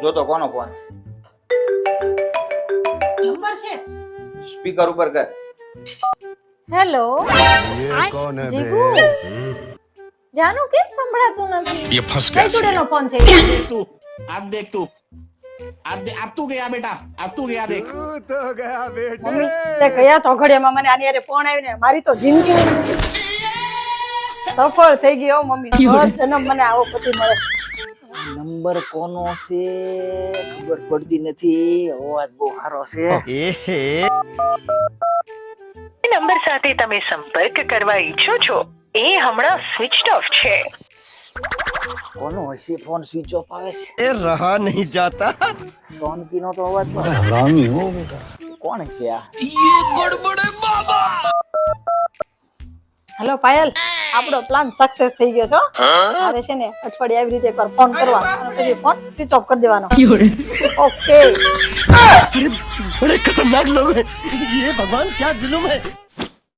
જો તો કોનો ફોન નંબર છે સ્પીકર ઉપર કર. હેલો ये कौन है જીગુ बे? જાનું કેમ સંભળાતું નથી? ये फंस કઈ गया જોડેનો ફોન છે तू अब देख तू अब तू गया बेटा अब तू गया देख तू तो गया बेटा મમ્મી તે કયા ચોઘડિયામાં મને આની હારે ફોન આવીને મારી તો જિંદગી સફળ થઈ ગઈ હો મમ્મી હર જન્મ મને આવો પતિ મળે નંબર કોનો છે ખબર પડતી નથી. અવાજ બહુ સારો છે. નંબર સાથે તમે સંપર્ક કરવા ઈચ્છો છો એ હમણાં સ્વિચ ઓફ છે. કોનો હશે ફોન સ્વિચ ઓફ આવે છે? ये रहा नहीं जाता ફોન કીનો તો અવાજ પણ हरामी हो बेटा કોણ છે આ? હેલો પાયલ આપણો પ્લાન સક્સેસ થઈ ગયો છો મારે છે ને અઠવાડિયે આવી રીતે એકવાર ફોન કરવાનો અને પછી ફોન સ્વિચ ઓફ કરી દેવાનો ઓકે बड़े खतरनाक लोग हैं ये भगवान क्या जुल्म है